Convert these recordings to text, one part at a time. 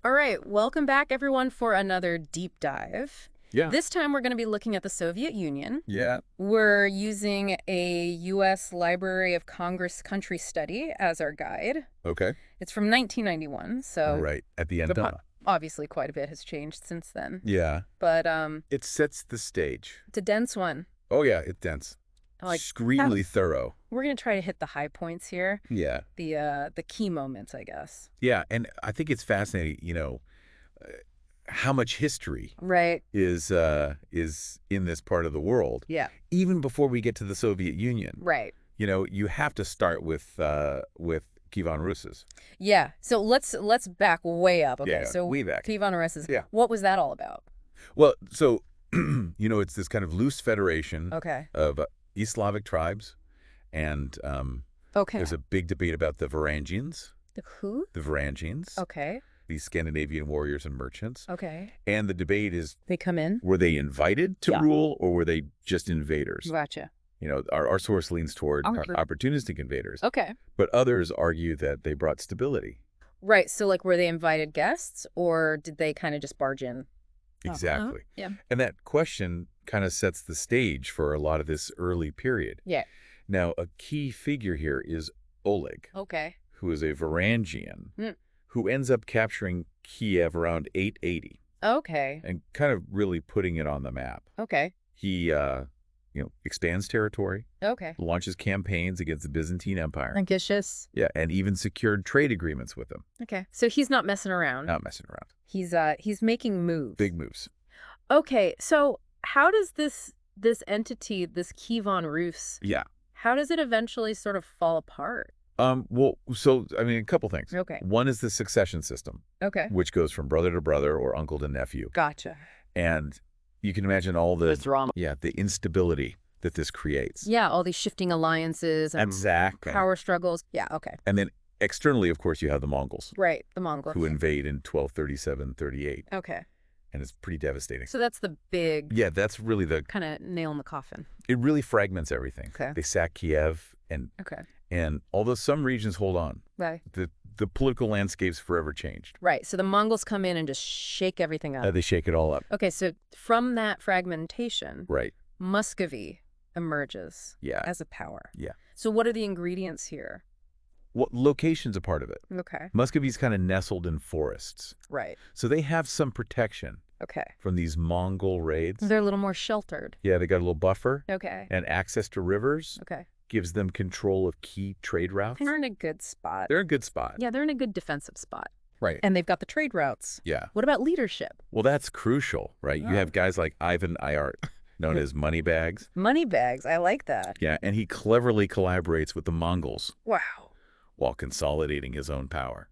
All right, welcome back everyone for another deep dive. Yeah. This time we're going to be looking at the Soviet Union. Yeah. We're using a U.S. Library of Congress country study as our guide. Okay. It's from 1991, All so right. At the end. obviously quite a bit has changed since then. Yeah. But It sets the stage. it's a dense one. Oh, yeah. It's dense. Like Extremely thorough. We're going to try to hit the high points here, Yeah. the key moments, I guess. Yeah. And I think it's fascinating, how much history Right. is in this part of the world. Yeah. Even before we get to the Soviet Union. Right. You have to start with Kievan Rus's. Yeah. So let's back way up. Okay. Yeah, So way back. Kievan Rus's. Yeah. What was that all about? Well, so, it's this kind of loose federation Okay. of East Slavic tribes. And Okay. there's a big debate about the Varangians. The who? The Varangians. Okay. These Scandinavian warriors and merchants. Okay. And the debate is, They come in? were they invited to Yeah. rule or were they just invaders? Gotcha. Our source leans toward Okay. opportunistic invaders. Okay. But others argue that they brought stability. Right. So, like, were they invited guests or did they kind of just barge in? Exactly. Yeah. And that question kind of sets the stage for a lot of this early period. Yeah. Now, a key figure here is Oleg, Okay. who is a Varangian, Hmm. who ends up capturing Kiev around 880 Okay. and kind of really putting it on the map. Okay. He, expands territory, Okay. launches campaigns against the Byzantine Empire. Ambitious. Yeah, and even secured trade agreements with them. Okay. So he's not messing around. Not messing around. He's making moves. Big moves. Okay. So how does this entity, this Kievan Rus, Yeah. how does it eventually sort of fall apart? A couple things. Okay. One is the succession system, Okay. which goes from brother to brother or uncle to nephew. Gotcha. And you can imagine all the drama. Yeah, the instability that this creates. Yeah, all these shifting alliances and Exactly. power struggles. Yeah, okay. And then externally, of course, you have the Mongols, Right, the Mongols. who invade in 1237-38. Okay. And it's pretty devastating. So that's the big Yeah, that's really kind of nail in the coffin. it really fragments everything. Okay. They sack Kiev, Okay. and although some regions hold on, Right. the political landscape's forever changed. Right. So the Mongols come in and just shake everything up. They shake it all up. Okay, so from that fragmentation, Right. Muscovy emerges Yeah. as a power. Yeah. So what are the ingredients here? Well, location's a part of it. Okay. Muscovy's kind of nestled in forests. Right. So they have some protection Okay. from these Mongol raids. They're a little more sheltered. Yeah, they got a little buffer. Okay. And access to rivers Okay. gives them control of key trade routes. They're in a good spot. They're in a good spot. Yeah, they're in a good defensive spot. Right. And they've got the trade routes. Yeah. What about leadership? Well, that's crucial, right? Oh. You have guys like Ivan Iart, known as Moneybags. Moneybags. I like that. Yeah, and he cleverly collaborates with the Mongols Wow. while consolidating his own power.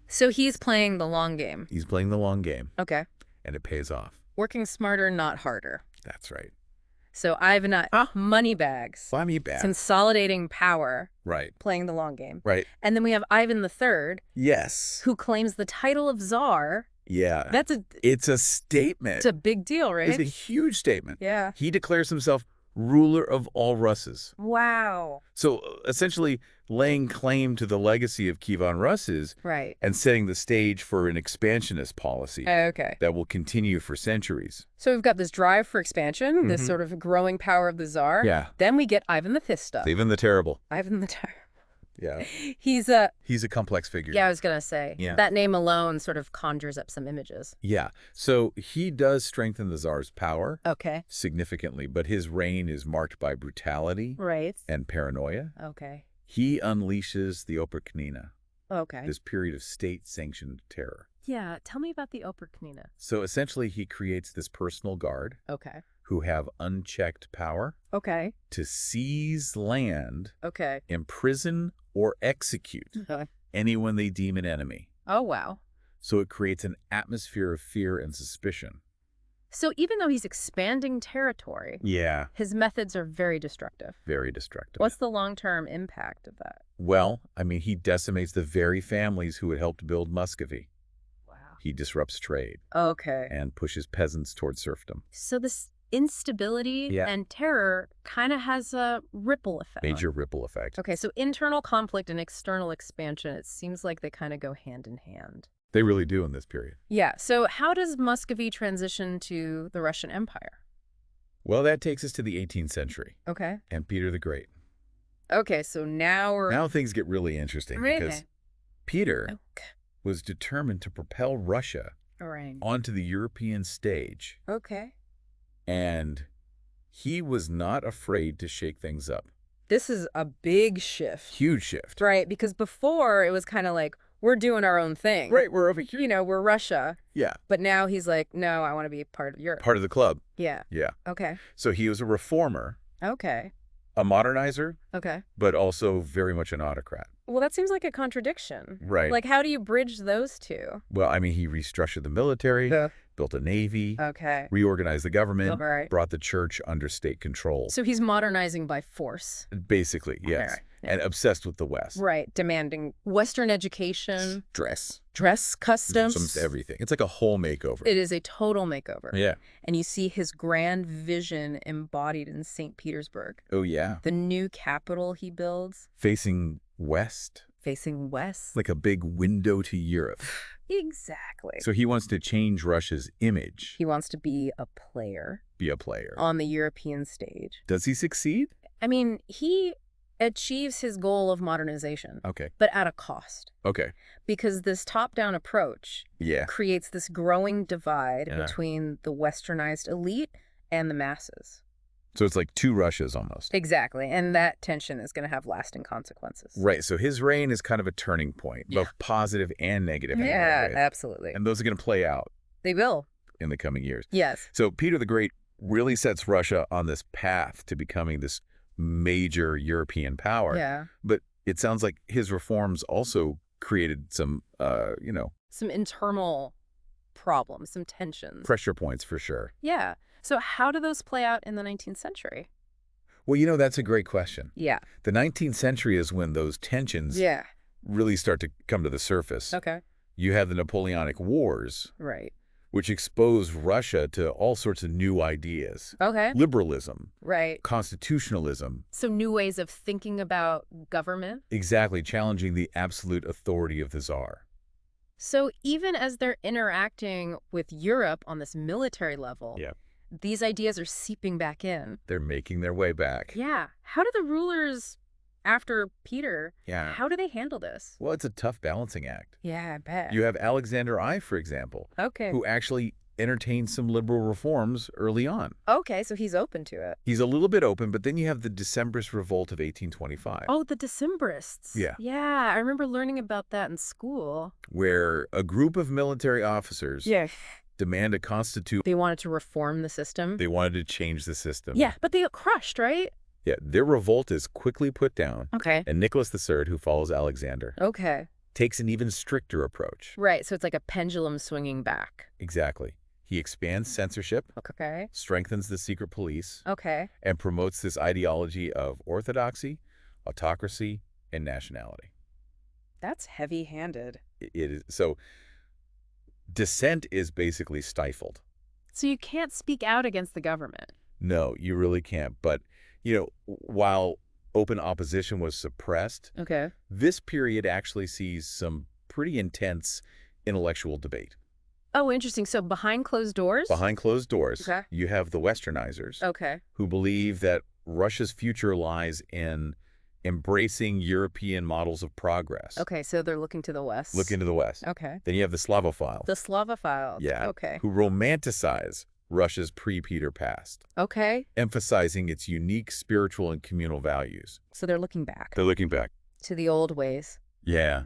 So he's playing the long game. He's playing the long game, Okay. and it pays off. Working smarter, not harder. That's right. So Ivan, Moneybags. Buy me back. Consolidating power, Right. playing the long game. Right. And then we have Ivan III, Yes. who claims the title of Tsar. Yeah. It's It's a statement. a big deal, right? It's a huge statement. Yeah. He declares himself ruler of all Russes. Wow. So essentially laying claim to the legacy of Kievan Rus's Right. and setting the stage for an expansionist policy Okay. that will continue for centuries. So we've got this drive for expansion, this Mhm. sort of growing power of the Tsar. Yeah. Then we get Ivan the Fifth stuff. Even the terrible. Ivan the Terrible. Yeah. He's a, He's a complex figure. yeah, I was going to say, Yeah. that name alone sort of conjures up some images. Yeah. So he does strengthen the Tsar's power Okay. significantly, but his reign is marked by brutality Right. and paranoia. Okay. He unleashes the Oprichnina, Okay. this period of state-sanctioned terror. Yeah. Tell me about the Oprichnina. So essentially, he creates this personal guard Okay. who have unchecked power Okay. to seize land, Okay. imprison, or execute anyone they deem an enemy. Oh, wow. So it creates an atmosphere of fear and suspicion. So even though he's expanding territory, Yeah. his methods are very destructive. Very destructive. What's the long-term impact of that? Well, he decimates the very families who had helped build Muscovy. Wow. He disrupts trade Okay. and pushes peasants toward serfdom. So this instability Yeah. and terror kind of has a ripple effect. Major ripple effect. Okay, so internal conflict and external expansion, it seems like they kind of go hand in hand. They really do in this period. Yeah. So how does Muscovy transition to the Russian Empire? Well, that takes us to the 18th century Okay. and Peter the Great. Okay, so now we're... Now things get really interesting because Okay. Peter Okay. was determined to propel Russia All right. onto the European stage, Okay. and he was not afraid to shake things up. This is a big shift, Huge shift. right? Because before it was kind of like, we're doing our own thing. Right, we're over here. You know, we're Russia. Yeah, But now he's like, no, I want to be part of Europe. part of the club. Yeah. Yeah. Okay. So he was a reformer, Okay. a modernizer, Okay. but also very much an autocrat. Well, that seems like a contradiction. Right. Like, how do you bridge those two? Well, I mean, he restructured the military, built a navy, Okay. reorganized the government, Right. brought the church under state control. So he's modernizing by force. Basically, yes. Right. And obsessed with the West. Right. Demanding Western education, Dress. dress customs. Everything. It's like a whole makeover. It is a total makeover. Yeah. And you see his grand vision embodied in St. Petersburg. Oh, yeah. The new capital he builds, Facing west, facing west. like a big window to Europe. Exactly. So he wants to change Russia's image, He wants to be a player be a player. on the European stage. Does he succeed? I mean, he achieves his goal of modernization, Okay. but at a cost. Okay. Because this top-down approach Yeah. creates this growing divide Yeah. between the westernized elite and the masses. So it's like two Russias almost. Exactly. And that tension is going to have lasting consequences. Right. So his reign is kind of a turning point, Yeah. both positive and negative. in a Yeah, way. absolutely. And those are going to play out They will. in the coming years. Yes. So Peter the Great really sets Russia on this path to becoming this major European power. Yeah. But it sounds like his reforms also created some, Some internal problems, some tensions. pressure points for sure. Yeah. So how do those play out in the 19th century? Well, that's a great question. Yeah. The 19th century is when those tensions Yeah. really start to come to the surface. Okay. You have the Napoleonic Wars, Right. which exposed Russia to all sorts of new ideas. Okay. Liberalism, Right. constitutionalism, So new ways of thinking about government. exactly, challenging the absolute authority of the Tsar. So even as they're interacting with Europe on this military level, Yeah. these ideas are seeping back in. They're making their way back. Yeah. How do the rulers after Peter, Yeah. how do they handle this? Well, it's a tough balancing act. Yeah, I bet. You have Alexander I, for example, Okay. who actually entertained some liberal reforms early on. Okay, so he's open to it. He's a little bit open, but then you have the Decembrist Revolt of 1825, Oh, the Decembrists. Yeah. Yeah, I remember learning about that in school. where a group of military officers demand a constitution. They wanted to reform the system. They wanted to change the system. Yeah, but they got crushed, right? Yeah, their revolt is quickly put down, Okay. and Nicholas III, who follows Alexander, Okay. takes an even stricter approach. Right, so it's like a pendulum swinging back. Exactly. He expands censorship, Okay. strengthens the secret police, Okay. and promotes this ideology of orthodoxy, autocracy, and nationality. That's heavy-handed. It is so dissent is basically stifled. So you can't speak out against the government. No, you really can't. But, while open opposition was suppressed, Okay. this period actually sees some pretty intense intellectual debate. Oh, interesting. So behind closed doors? Behind closed doors, Okay. you have the Westernizers Okay. who believe that Russia's future lies in embracing European models of progress. Okay, so they're looking to the West. Look into the West. Okay. Then you have the Slavophiles. The Slavophiles. Yeah. Okay. Who romanticize Russia's pre-Peter past, Okay. emphasizing its unique spiritual and communal values. So they're looking back They're looking back. to the old ways. Yeah.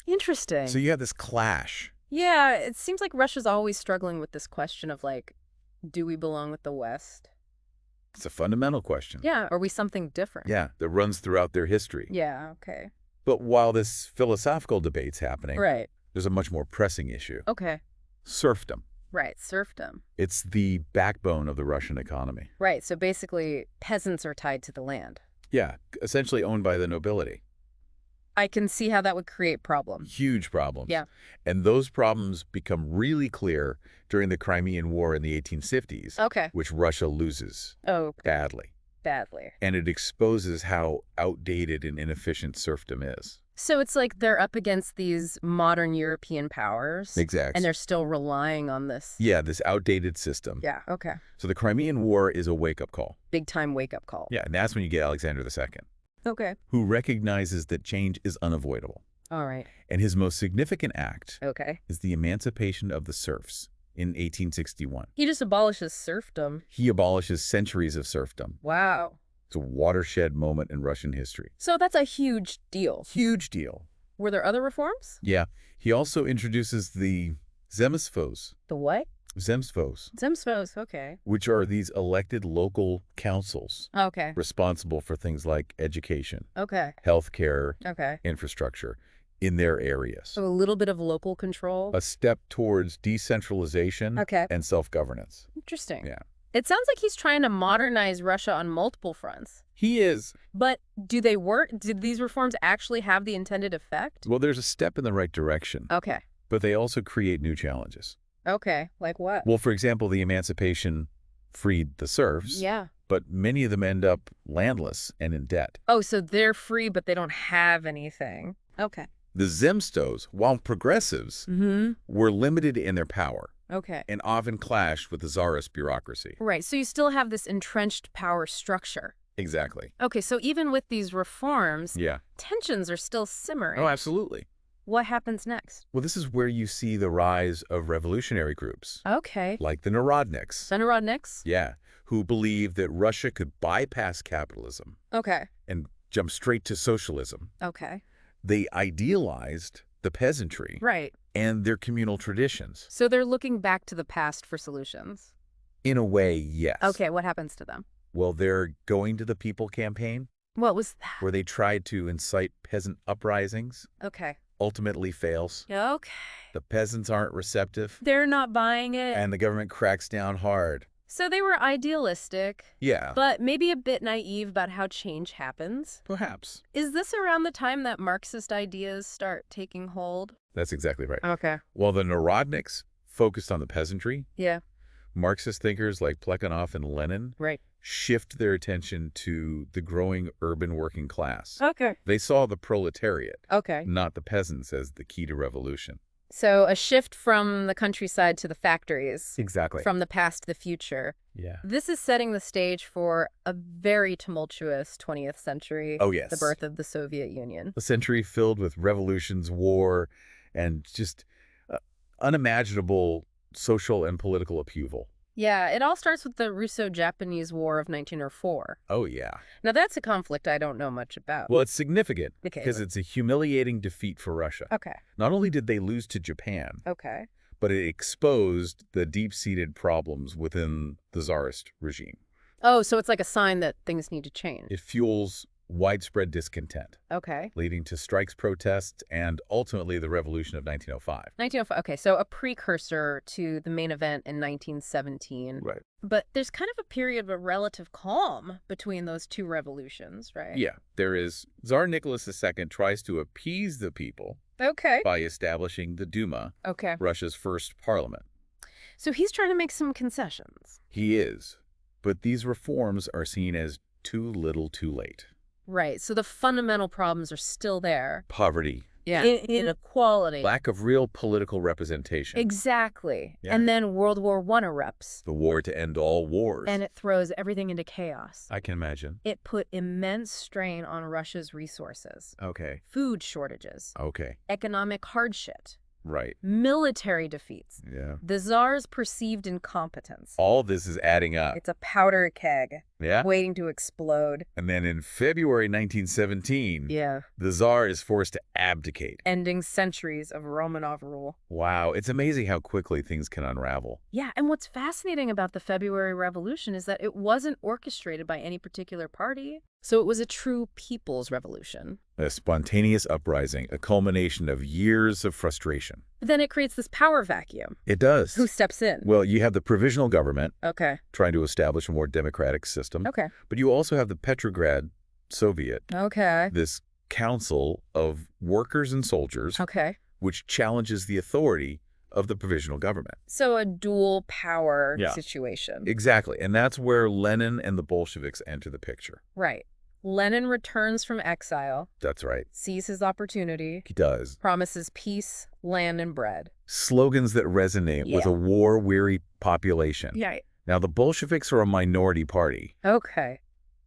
Interesting. So you have this clash. Yeah, it seems like Russia's always struggling with this question of like, do we belong with the West? It's a fundamental question. Yeah. Are we something different? Yeah, that runs throughout their history. Yeah, okay. But while this philosophical debate's happening, Right. there's a much more pressing issue. Okay. Serfdom. Right. Serfdom. It's the backbone of the Russian economy. Right. So basically, peasants are tied to the land. Yeah, essentially owned by the nobility. I can see how that would create problems. Huge problems. Yeah. And those problems become really clear during the Crimean War in the 1850s, Okay. which Russia loses Oh, badly. badly. And it exposes how outdated and inefficient serfdom is. So it's like they're up against these modern European powers, and Exact. they're still relying on this. Yeah, this outdated system. Yeah, okay. So the Crimean War is a wake-up call. Big time wake up call. Yeah, and that's when you get Alexander II, Okay. who recognizes that change is unavoidable. All right. And his most significant act Okay. is the emancipation of the serfs in 1861. He just abolishes serfdom. He abolishes centuries of serfdom. Wow. It's a watershed moment in Russian history. So that's a huge deal. Huge deal. Were there other reforms? Yeah. He also introduces the zemstvos. The what? Zemstvos, Zemstvos, okay. which are these elected local councils Okay. responsible for things like education, Okay. healthcare, Okay. infrastructure in their areas. So a little bit of local control. A step towards decentralization Okay. and self-governance. Interesting. Yeah. It sounds like he's trying to modernize Russia on multiple fronts. He is. But do they work? Did these reforms actually have the intended effect? Well, there's a step in the right direction, Okay. but they also create new challenges. Okay. Like what? Well, for example, the emancipation freed the serfs, Yeah. but many of them end up landless and in debt. Oh, so they're free, but they don't have anything. Okay. The zemstvos, while progressives, Mm-hmm. were limited in their power Okay. and often clashed with the czarist bureaucracy. Right. So you still have this entrenched power structure. Exactly. Okay. So even with these reforms, Yeah. tensions are still simmering. Oh, absolutely. What happens next? Well, this is where you see the rise of revolutionary groups, Okay. like the Narodniks. Narodniks? Yeah, who believed that Russia could bypass capitalism Okay. and jump straight to socialism. Okay. They idealized the peasantry Right. and their communal traditions. So they're looking back to the past for solutions. In a way, yes. Okay. What happens to them? Well, they're going to the people campaign, What was that? where they tried to incite peasant uprisings, Okay. ultimately fails. Okay. The peasants aren't receptive, They're not buying it. and the government cracks down hard. So they were idealistic, Yeah, but maybe a bit naive about how change happens. perhaps. Is this around the time that Marxist ideas start taking hold? That's exactly right. Okay. While the Narodniks focused on the peasantry, Yeah. Marxist thinkers like Plekhanov and Lenin Right. shift their attention to the growing urban working class. Okay. They saw the proletariat, Okay. not the peasants, as the key to revolution. So a shift from the countryside to the factories, Exactly. from the past to the future. Yeah. This is setting the stage for a very tumultuous 20th century. Oh, yes. The birth of the Soviet Union. A century filled with revolutions, war, and just unimaginable social and political upheaval. Yeah, it all starts with the Russo-Japanese War of 1904. Oh, yeah. Now, that's a conflict I don't know much about. Well, it's significant Okay. because it's a humiliating defeat for Russia. Okay. Not only did they lose to Japan, Okay. but it exposed the deep-seated problems within the Tsarist regime. Oh, so it's like a sign that things need to change. It fuels widespread discontent, Okay. leading to strikes, protests, and ultimately the revolution of 1905. 1905. Okay, so a precursor to the main event in 1917. Right. But there's kind of a period of relative calm between those two revolutions, right? Yeah, there is. Tsar Nicholas II tries to appease the people Okay. by establishing the Duma, Okay. Russia's first parliament. So he's trying to make some concessions. He is. But these reforms are seen as too little too late. Right. So the fundamental problems are still there. Poverty, Yeah. Inequality. lack of real political representation, Exactly. Yeah. And then World War I erupts. the war to end all wars. And it throws everything into chaos. I can imagine. It put immense strain on Russia's resources. Okay. Food shortages. Okay. Economic hardship. Right. Military defeats. Yeah. The Tsar's perceived incompetence. All this is adding up. It's a powder keg Yeah. waiting to explode. And then in February 1917, Yeah. the Tsar is forced to abdicate. Ending centuries of Romanov rule. Wow. It's amazing how quickly things can unravel. Yeah, and what's fascinating about the February Revolution is that it wasn't orchestrated by any particular party. So it was a true people's revolution. A spontaneous uprising, a culmination of years of frustration. But then it creates this power vacuum. It does. Who steps in? Well, you have the provisional government Okay. trying to establish a more democratic system. Okay. But you also have the Petrograd Soviet, Okay. this council of workers and soldiers, Okay. which challenges the authority of the provisional government. So a dual power Yeah. situation. Exactly. And that's where Lenin and the Bolsheviks enter the picture. Right. Lenin returns from exile, That's right. sees his opportunity, He does. promises peace, land, and bread. Slogans that resonate with Yeah. a war-weary population. Yeah. Now, the Bolsheviks are a minority party, Okay.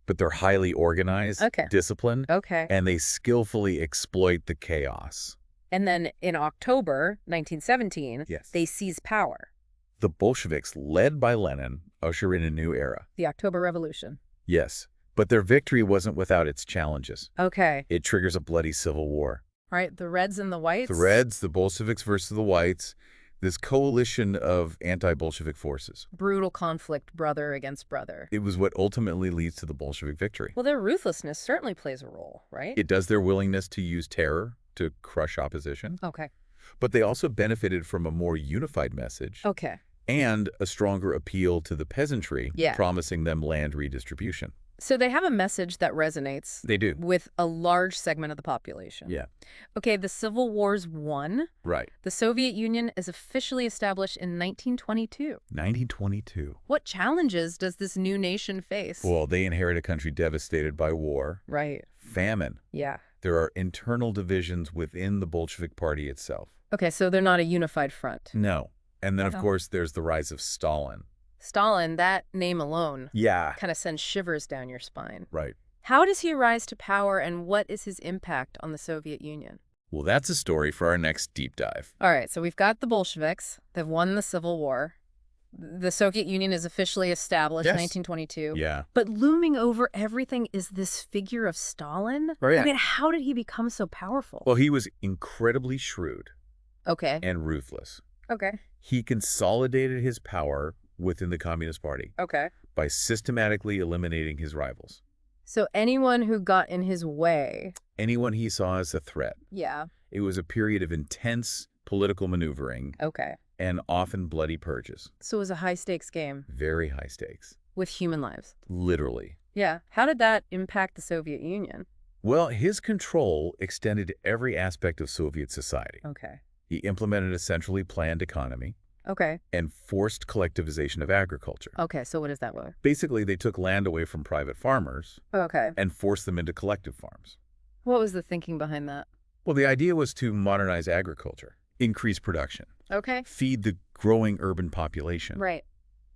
but they're highly organized, Okay. disciplined, Okay. and they skillfully exploit the chaos. And then in October 1917, Yes. they seize power. The Bolsheviks, led by Lenin, usher in a new era. The October Revolution. Yes, but their victory wasn't without its challenges. Okay. It triggers a bloody civil war. All right, the Reds and the Whites. The Reds, the Bolsheviks versus the Whites, this coalition of anti-Bolshevik forces. Brutal conflict, brother against brother. It was what ultimately leads to the Bolshevik victory. Well, their ruthlessness certainly plays a role, right? It does their willingness to use terror to crush opposition, Okay. but they also benefited from a more unified message Okay. and a stronger appeal to the peasantry, Yeah. promising them land redistribution. So they have a message that resonates They do. with a large segment of the population. Yeah, Okay, the Civil War's won. right. The Soviet Union is officially established in 1922. 1922. What challenges does this new nation face? Well, they inherit a country devastated by war, Right. famine. Yeah. There are internal divisions within the Bolshevik Party itself. Okay, so they're not a unified front. No. And then, of Uh-huh. course, there's the rise of Stalin. Stalin, that name alone Yeah. kind of sends shivers down your spine. Right. How does he rise to power, and what is his impact on the Soviet Union? Well, that's a story for our next deep dive. All right, so we've got the Bolsheviks. They've won the Civil War. The Soviet Union is officially established in Yes. 1922. Yeah. But looming over everything is this figure of Stalin. Oh, yeah. I mean, how did he become so powerful? Well, he was incredibly shrewd Okay. and ruthless. Okay. He consolidated his power within the Communist Party Okay. by systematically eliminating his rivals. So anyone who got in his way. Anyone he saw as a threat. Yeah. It was a period of intense political maneuvering Okay. and often bloody purges. So it was a high-stakes game Very high stakes. with human lives. Literally. Yeah. How did that impact the Soviet Union? Well, his control extended to every aspect of Soviet society. Okay. He implemented a centrally planned economy Okay. and forced collectivization of agriculture. Okay, so what does that mean? Basically, they took land away from private farmers Okay. and forced them into collective farms. What was the thinking behind that? Well, the idea was to modernize agriculture, increase production, Okay. feed the growing urban population. Right.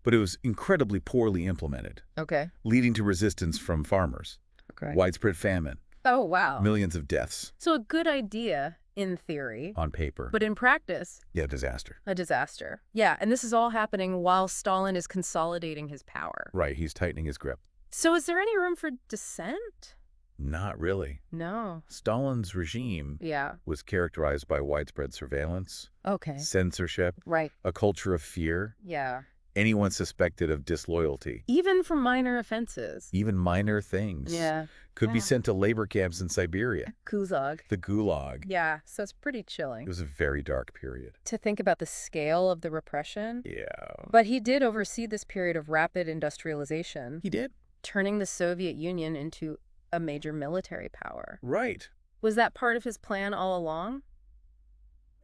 But it was incredibly poorly implemented, Okay. leading to resistance from farmers, Okay. widespread famine, Oh, wow. millions of deaths So a good idea in theory, on paper. but in practice, Yeah, disaster. a disaster. Yeah, and this is all happening while Stalin is consolidating his power. Right, he's tightening his grip. So is there any room for dissent? Not really. No. Stalin's regime Yeah. was characterized by widespread surveillance, Okay. censorship, Right. a culture of fear, Yeah. anyone suspected of disloyalty, Even for minor offenses. even minor things, Yeah. could be Yeah. sent to labor camps in Siberia, Kuzog. the Gulag. Yeah, so it's pretty It chilling was a very dark period. to think about the scale of the repression. Yeah. But he did oversee this period of rapid industrialization, He did. turning the Soviet Union into a major military power. Right. Was that part of his plan all along?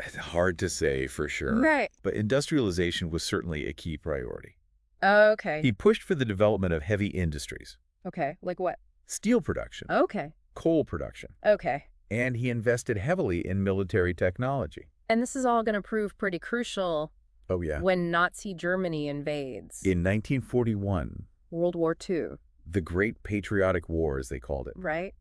It's hard to say for sure. Right. But industrialization was certainly a key priority. Okay. He pushed for the development of heavy industries, Okay. Like what? steel production, Okay. coal production, Okay. and he invested heavily in military technology. And this is all going to prove pretty crucial Oh, yeah. when Nazi Germany invades. In 1941, World War II, the Great Patriotic War, as they called it, right?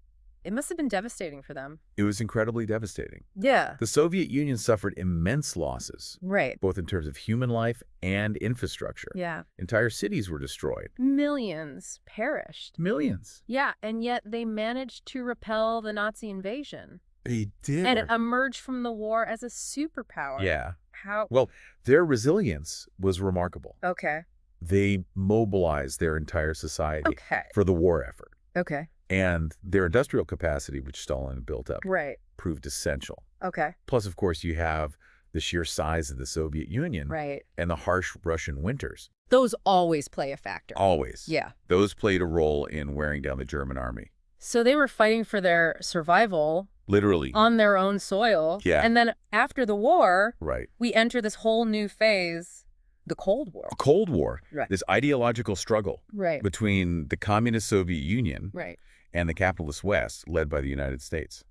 It must have been devastating for them. it was incredibly devastating. Yeah. The Soviet Union suffered immense losses, Right. both in terms of human life and infrastructure. Yeah. Entire cities were destroyed. Millions perished. Millions. Yeah, and yet they managed to repel the Nazi invasion They did. and emerge from the war as a superpower. Yeah. How? Well, their resilience was remarkable. Okay. They mobilized their entire society Okay. for the war effort. Okay. And their industrial capacity, which Stalin had built up, Right. proved essential. Okay. Plus, of course, you have the sheer size of the Soviet Union Right. and the harsh Russian winters. Those always play a factor. Always. Yeah. Those played a role in wearing down the German army. So they were fighting for their survival Literally. on their own soil. Yeah. And then after the war, Right. we enter this whole new phase, the Cold War. A Cold War. Right. This ideological struggle Right. between the communist Soviet Union Right. and the capitalist West, led by the United States.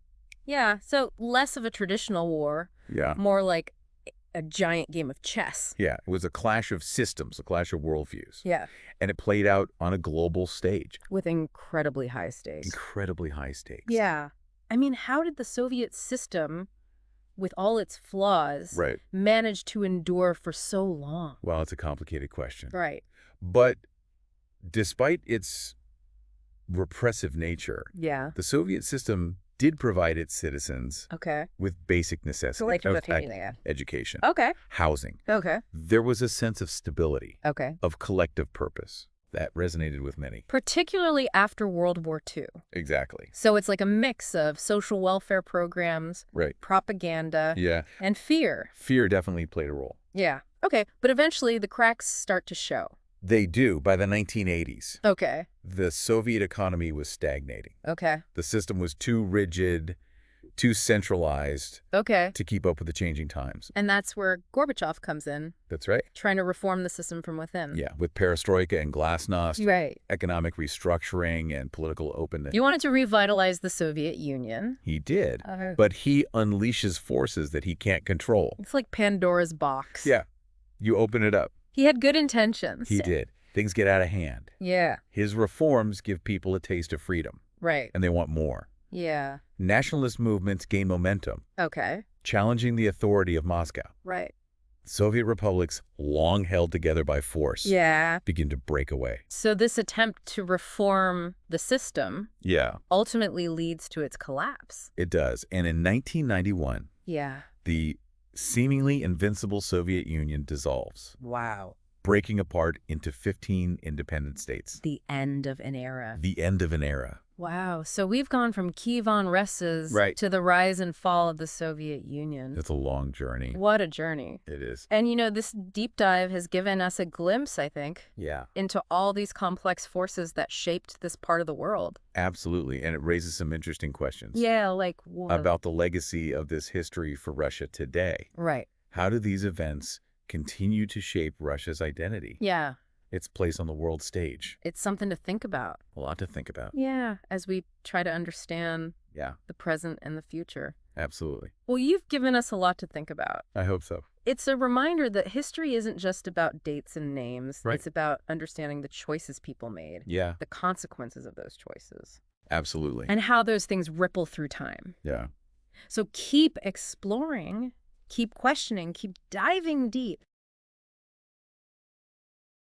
Yeah, so less of a traditional war, Yeah. more like a giant game of chess. Yeah, it was a clash of systems, a clash of worldviews. Yeah. And it played out on a global stage. With incredibly high stakes. Incredibly high stakes. Yeah. I mean, how did the Soviet system, with all its flaws, Right. manage to endure for so long? Well, it's a complicated question. Right. But despite its repressive nature, Yeah. the Soviet system did provide its citizens Okay. with basic necessities. Education, Okay. housing. Okay. There was a sense of stability, Okay. of collective purpose that resonated with many. Particularly after World War II. Exactly. So it's like a mix of social welfare programs, Right. propaganda, Yeah. and fear. Fear definitely played a role. Yeah. Okay. But eventually the cracks start to show. They do. By the 1980s, Okay. the Soviet economy was stagnating. Okay. The system was too rigid, too centralized Okay. to keep up with the changing times. And that's where Gorbachev comes in, That's right. trying to reform the system from within. Yeah, with perestroika and glasnost, Right. economic restructuring and political openness. You wanted to revitalize the Soviet Union. He did, But but he unleashes forces that he can't control. it's like Pandora's box. Yeah, you open it up. He had good intentions. He did. Things get out of hand. Yeah. His reforms give people a taste of freedom, Right. and they want more. Yeah. Nationalist movements gain momentum, Okay. challenging the authority of Moscow. Right. Soviet republics, long held together by force, Yeah. begin to break away. So this attempt to reform the system Yeah, ultimately leads to its collapse. it does. And in 1991, Yeah. the seemingly invincible Soviet Union dissolves, Wow. breaking apart into 15 independent states. The end of an era. The end of an era. Wow. So we've gone from Kiev on Resses Right. to the rise and fall of the Soviet Union. It's a long journey. What a journey. It is. And, this deep dive has given us a glimpse, I think, Yeah, into all these complex forces that shaped this part of the world. absolutely. And it raises some interesting questions Yeah, like what? about the legacy of this history for Russia today. Right. How do these events continue to shape Russia's identity, Yeah. its place on the world stage? It's something to think about. A lot to think about. Yeah, as we try to understand Yeah, the present and the future. absolutely. Well, you've given us a lot to think about. I hope so. It's a reminder that history isn't just about dates and names. Right. It's about understanding the choices people made, Yeah, the consequences of those choices, absolutely. and how those things ripple through time. Yeah. So keep exploring, keep questioning, keep diving deep.